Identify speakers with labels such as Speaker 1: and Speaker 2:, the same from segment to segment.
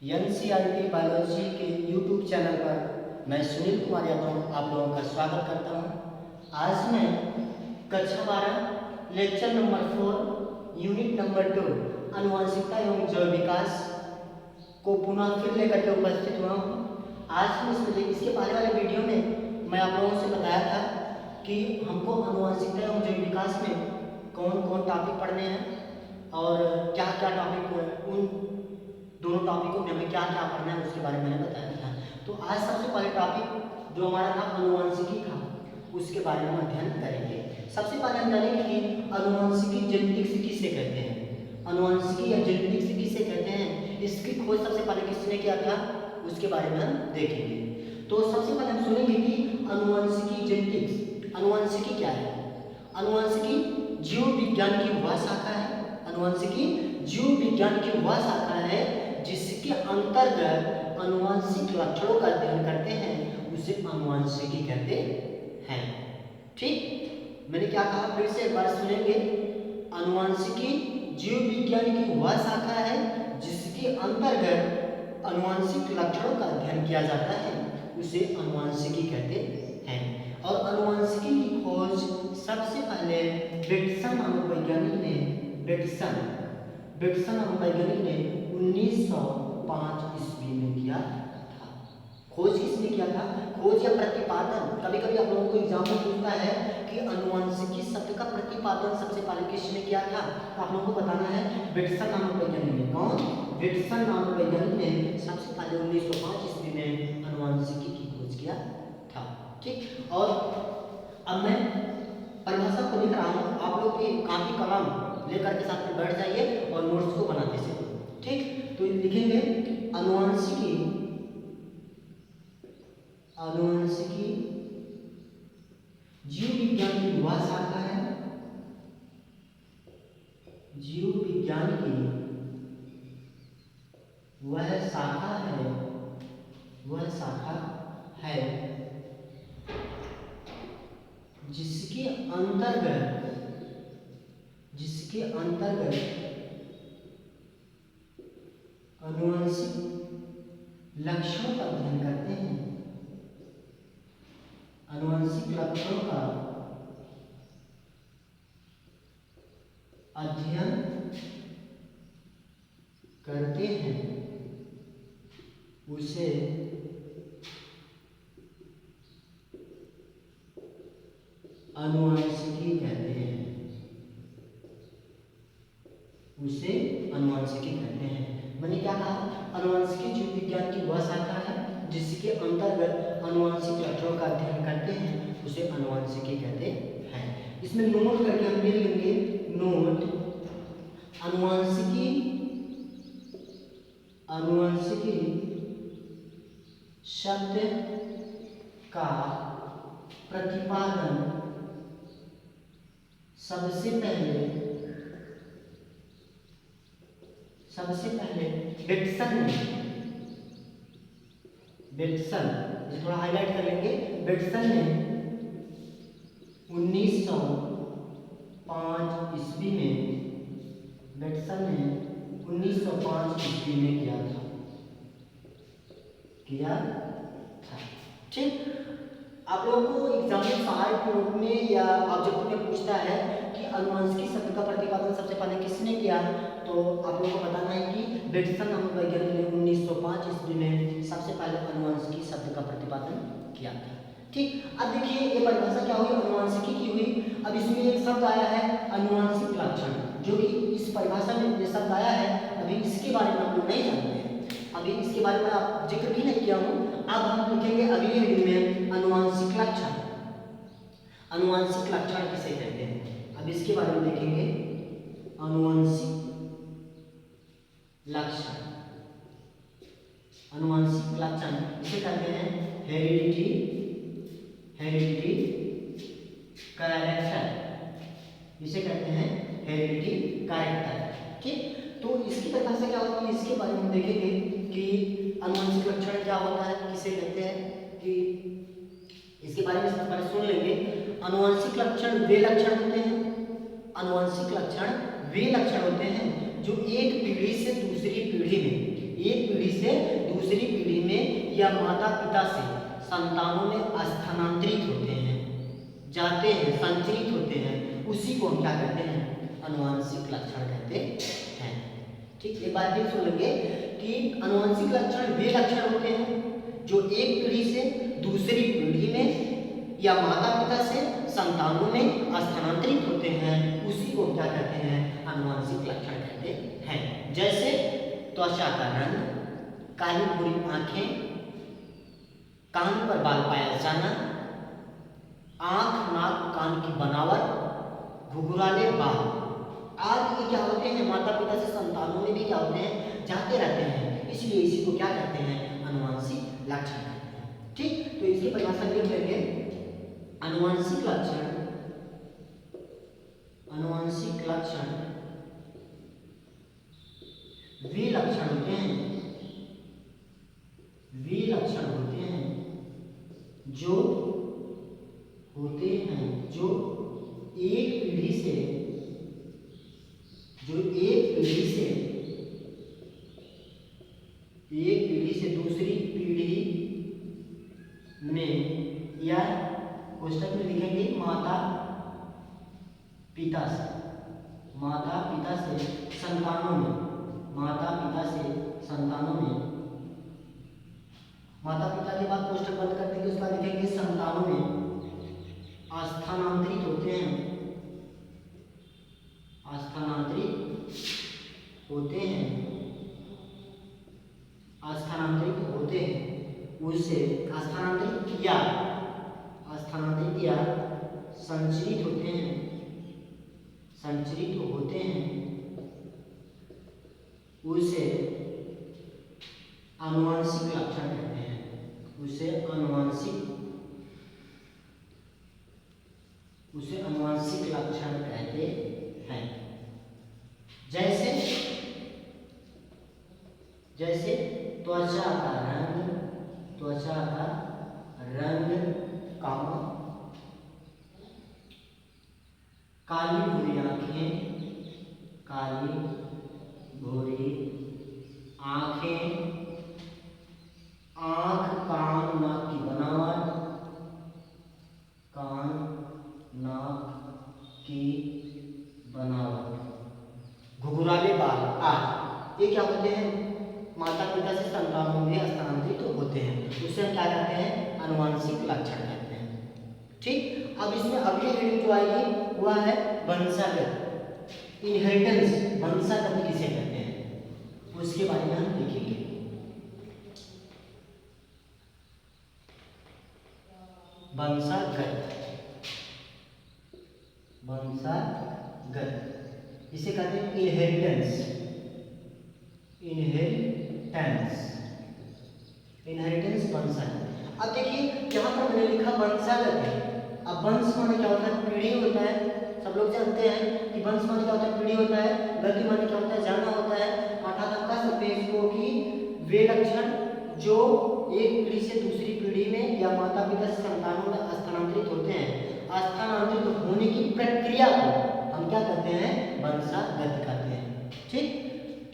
Speaker 1: NCERT biology के YouTube channel पर मैं सुनील कुमार यादव आप लोगों का स्वागत करता हूं। आज मैं कक्षा 12 लेक्चर नंबर 4 यूनिट नंबर 2 आनुवंशिकता एवं जैव विकास को पुनः फिर लेकर के उपस्थित हुआ हूँ। आज मैं इसके पहले वाले वीडियो में मैं आप लोगों से बताया था कि हमको आनुवंशिकता एवं जैव विकास में कौन कौन टॉपिक पढ़ने हैं और क्या क्या टॉपिक उन दोनों टॉपिकों में हमें क्या क्या पढ़ना है उसके बारे में मैंने बताया था। तो आज सबसे पहले टॉपिक जो हमारा था आनुवंशिकी था उसके बारे में हम अध्ययन करेंगे। सबसे पहले हम जानेंगे कि आनुवंशिकी जेनेटिक्स किसे कहते हैं। आनुवंशिकी या जेनेटिक्स किसे कहते हैं, इसकी खोज सबसे पहले किसने किया था उसके बारे में हम देखेंगे। तो सबसे पहले हम सुनेंगे कि आनुवंशिकी जेनेटिक्स, आनुवंशिकी क्या है। आनुवंशिकी जीव विज्ञान की वह शाखा है, आनुवंशिकी जीव विज्ञान की वह शाखा है जिसके अंतर्गत आनुवंशिक लक्षणों का अध्ययन करते हैं, उसे आनुवंशिकी कहते हैं। ठीक, मैंने क्या कहा फिर से एक बार सुनेंगे। आनुवंशिकी जीव विज्ञान की वह शाखा है जिसके अंतर्गत आनुवंशिक लक्षणों का अध्ययन किया जाता है, उसे आनुवंशिकी कहते हैं। और आनुवंशिकी की खोज सबसे पहले बेटसन नामक वैज्ञानिक ने 1905 ईस्वी में किया था। खोज किसने किया था? खोज या प्रतिपादन, कभी कभी आप लोगों को एग्जाम में पूछता है कि आनुवंशिकी शब्द का प्रतिपादन सबसे पहले किसने किया था, तो आप लोगों को बताना है बेटसन नामक वैज्ञानिक ने। कौन? बेटसन नामक वैज्ञानिक ने सबसे पहले 1905 ईस्वी में आनुवंशिकी की खोज किया था। ठीक, और अब मैं परिभाषा को लिख रहा हूँ, आप लोग की कॉपी कलम लेकर के साथ में बैठ जाइए और नोट्स को बनाते चलिए। ठीक, तो लिखेंगे आनुवंशिकी, आनुवंशिकी जीव विज्ञान की वह शाखा है, जीव विज्ञान की वह शाखा है, वह शाखा है जिसके अंतर्गत आनुवंशिक लक्षणों का अध्ययन करते हैं, आनुवंशिक लक्षणों का अध्ययन करते हैं, उसे आनुवंशिकी कहते हैं, उसे आनुवंशिकी कहते हैं। मैंने क्या कहा? आनुवंशिकी जीव विज्ञान की वह शाखा है जिसके अंतर्गत आनुवंशिक लक्षणों का अध्ययन करते हैं, उसे आनुवंशिकी कहते हैं। इसमें नोट करके हम लिख लेंगे, नोट आनुवंशिकी, आनुवंशिकी शब्द का प्रतिपादन सबसे पहले बेटसन, थोड़ा हाईलाइट कर लेंगे, बेटसन ने 1905 ईस्वी में, बेटसन ने 1905 ईस्वी में किया था। ठीक, आप लोगों को एग्जाम में सहायक नोट में या ऑब्जेक्टिव में पूछता है कि आनुवंशिकी शब्द का प्रतिपादन सबसे पहले किसने किया, तो आप लोगों को बताना है कि बेटसन नामक वैज्ञानिक ने 1905 ईस्वी में सबसे पहले आनुवंशिकी शब्द का प्रतिपादन किया था। ठीक, अब देखिए ये परिभाषा क्या हुई, आनुवंशिकी की हुई। अब इसमें एक शब्द आया है आनुवंशिक लक्षण, जो कि इस परिभाषा में ये शब्द आया है, अभी इसके बारे में हम लोग नहीं जानते हैं, अभी इसके बारे में आप जिक्र भी नहीं किया हूँ। अब हम लिखेंगे अगली हेडिंग में आनुवंशिक लक्षण, आनुवंशिक लक्षण किसे कहते हैं, अब इसके बारे में देखेंगे। आनुवंशिक लक्षण, आनुवंशिक लक्षण इसे कहते हैं हेरिडिटी, हेरिडिटी कैरेक्टर, इसे कहते हैं हेरिडिटी कैरेक्टर। ठीक, तो इसकी परिभाषा क्या होती है, इसके बारे में हम देखेंगे कि आनुवंशिक लक्षण क्या होता है, किसे कहते हैं, कि इसके बारे में सबसे पहले सुन लेंगे। आनुवंशिक लक्षण वे लक्षण होते हैं, आनुवंशिक लक्षण वे लक्षण होते हैं जो एक पीढ़ी से दूसरी पीढ़ी में एक पीढ़ी से दूसरी पीढ़ी में या माता पिता से संतानों में स्थानांतरित होते हैं, जाते हैं, संचरित होते हैं, उसी को हम क्या कहते हैं? आनुवंशिक लक्षण कहते हैं। ठीक, एक बार फिर सुन लेंगे कि आनुवंशिक लक्षण वे लक्षण होते हैं जो एक पीढ़ी से दूसरी पीढ़ी में या माता पिता से संतानों में स्थानांतरित होते हैं, उसी को क्या कहते हैं? आनुवंशिक लक्षण कहते हैं। जैसे त्वचा का रंग, काली भूरी आंखें, कान पर बाल पाया जाना, आंख, नाक, कान की बनावट, घुघराले बाल आदि ये क्या होते हैं? माता पिता से संतानों में भी क्या होते हैं? जाते रहते हैं, इसलिए इसी को क्या कहते हैं? आनुवंशिक लक्षण कहते हैं। ठीक, तो इसकी परिभाषा लिख लेंगे। आनुवंशिक लक्षण, आनुवंशिक लक्षण वे लक्षण होते हैं, वे लक्षण होते हैं जो एक पीढ़ी से दूसरी पीढ़ी में या पुस्तक में लिखेंगे माता पिता से संतानों में, माता पिता से संतानों में, माता पिता के बाद पुस्तक बंद कर देंगे, उसके बाद लिखेंगे संतानों में स्थानांतरित होते हैं, उससे स्थानांतरित या संचरित होते हैं, उसे आनुवंशिक लक्षण कहते हैं, उसे आनुवंशिक लक्षण कहते हैं। जैसे त्वचा का रंग, काली भूरी आंखें, आंख, कान, नाक की बनावट, घुघराले बाल आदि ये क्या होते हैं? माता पिता से संतानों में स्थानांतरित होते हैं, उसे हम क्या कहते हैं? आनुवंशिक लक्षण कहते हैं। ठीक, अब इसमें अगली रीडिंग जो आएगी वह है वंशागत, इनहेरिटेंस, वंशागत किसे कहते हैं उसके बारे में हम लिखेंगे। वंशागत इसे कहते हैं इनहेरिटेंस वंशागत। अब देखिए यहाँ पर मैंने लिखा वंशागत है। अब वंश माने क्या होता है? पीढ़ी होता है। सब लोग जानते हैं कि वंश माने क्या होता है? पीढ़ी होता है। गति माने क्या होता है? जाना होता है। अर्थात हम कह सकते हैं इसको कि वे लक्षण जो एक पीढ़ी से दूसरी पीढ़ी में या माता पिता से संतानों में स्थानांतरित होते हैं, स्थानांतरित होने की प्रक्रिया को हम क्या कहते हैं? वंशागत कहते हैं। ठीक,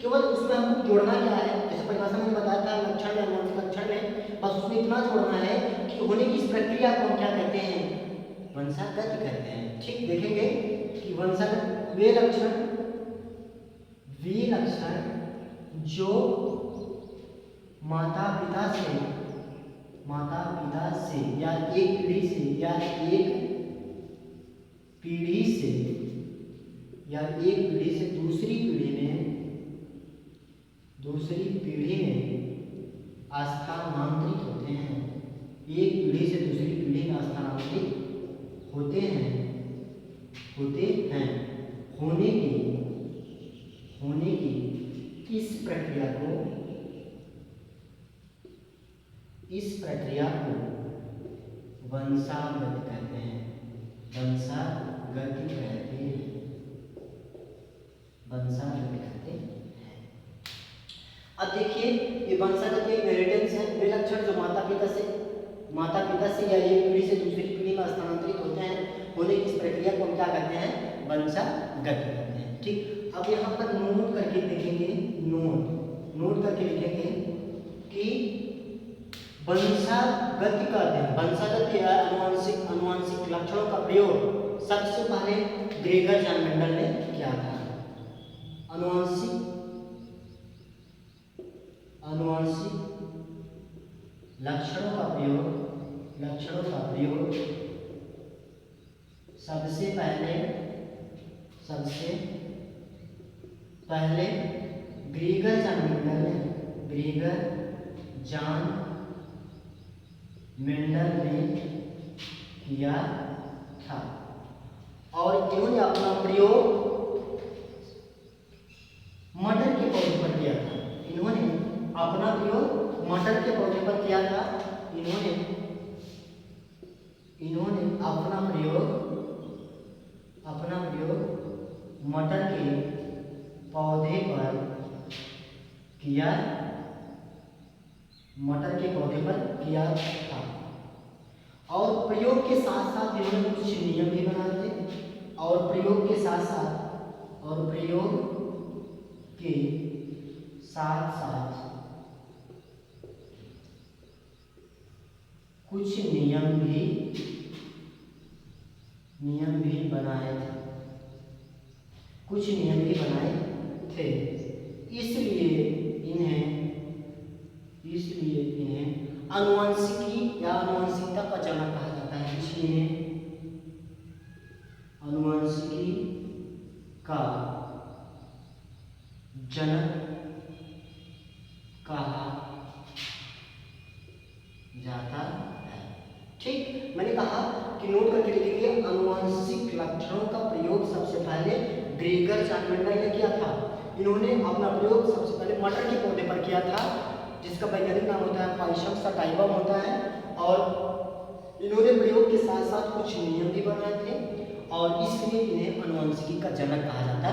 Speaker 1: केवल उसमें हमको जोड़ना क्या है? जैसे परिभाषा में बताया था लक्षण या आनुवंशिक लक्षण में, बस उसमें इतना जोड़ना है कि होने की इस प्रक्रिया को हम क्या कहते हैं? वंशागत कहते हैं। ठीक, देखेंगे कि वंशागत वे लक्षण जो माता पिता से या एक पीढ़ी से दूसरी पीढ़ी में स्थानांतरित होते हैं, एक पीढ़ी से दूसरी पीढ़ी में स्थानांतरित होते हैं, होने की इस प्रक्रिया को वंशागत कहते हैं। अब देखिए ये वंशागत इनहेरिटेंस है, वे लक्षण जो माता पिता से या एक पीढ़ी से दूसरी पीढ़ी में स्थानांतरित होते हैं, होने की इस प्रक्रिया को हम क्या कहते हैं? वंशागत कहते हैं। ठीक, अब यहाँ पर नोट करके देखेंगे। नोट करके लिखेंगे कि वंशागति का अध्ययन, वंशागति या अनुवांशिक लक्षणों का प्रयोग सबसे पहले ग्रेगर जॉन मेंडल ने किया था। अनुवांशिक लक्षणों का प्रयोग सबसे पहले ग्रेगर जॉन मेंडल ने किया था और इन्होंने अपना प्रयोग मटर के पौधे पर किया था। इन्होंने अपना प्रयोग मटर के पौधे पर किया था। इन्होंने अपना प्रयोग मटर के पौधे पर किया था और प्रयोग के साथ साथ इन्होंने कुछ नियम भी बनाए थे और प्रयोग के साथ साथ कुछ नियम भी बनाए थे। इसलिए इन्हें आनुवंशिकी या आनुवंशिकता का जनक कहा जाता है। इसलिए आनुवंशिकी का जनक कहा जाता है। ठीक, मैंने कहा कि नोट करके लिखेंगे आनुवंशिक लक्षणों का प्रयोग सबसे पहले ग्रेगर जॉन मेंडल ने किया था। इन्होंने अपना प्रयोग सबसे पहले मटर के पौधे पर किया था जिसका वैज्ञानिक नाम होता है पाइशम सटाइवम होता है और इन्होंने प्रयोग के साथ साथ कुछ नियम भी बनाए थे और इसलिए इन्हें आनुवंशिकी का जनक कहा जाता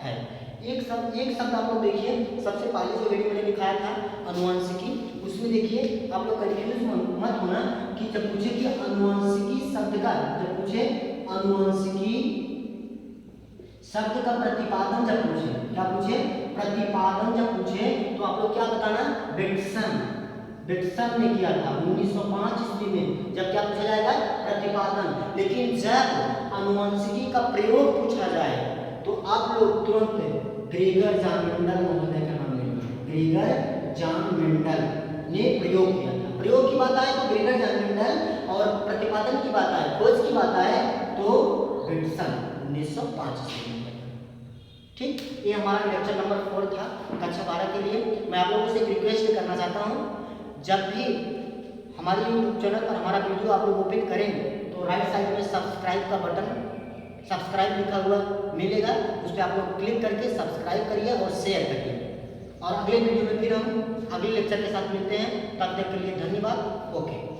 Speaker 1: है। एक शब्द आप लोग देखिए, सबसे पहले जो वीडियो मैंने दिखाया था अनुवंशिकी, उसमें देखिए आप लोग कंफ्यूज मत होना कि जब पूछे कि अनुवंशिकी शब्द का प्रतिपादन जब पूछे तो आप लोग क्या बताना, बेटसन ने किया था 1905 ईस्वी में। जब क्या पूछा जाएगा, प्रतिपादन। लेकिन जब अनुवंशिकी का प्रयोग पूछा जाए तो आप लोग तुरंत ग्रेगर जॉन मेंडल महोदय का नाम लेंगे। ग्रेगर जॉन मेंडल ने प्रयोग किया था। प्रयोग की बात आए तो ग्रेगर जॉन मेंडल और प्रतिपादन की बात आए, खोज की बात आए तो बेटसन 1905 ईस्वी में। ठीक, ये हमारा लेक्चर नंबर 4 था कक्षा 12 के लिए। मैं आप लोगों से एक रिक्वेस्ट करना चाहता हूँ, जब भी हमारे यूट्यूब चैनल पर हमारा वीडियो आप लोग ओपन करें तो राइट साइड में सब्सक्राइब का बटन, सब्सक्राइब लिखा हुआ मिलेगा, उस पर आप लोग क्लिक करके सब्सक्राइब करिए और शेयर करिए। और अगले वीडियो में फिर हम अगले लेक्चर के साथ मिलते हैं। तब तक के लिए धन्यवाद। ओके।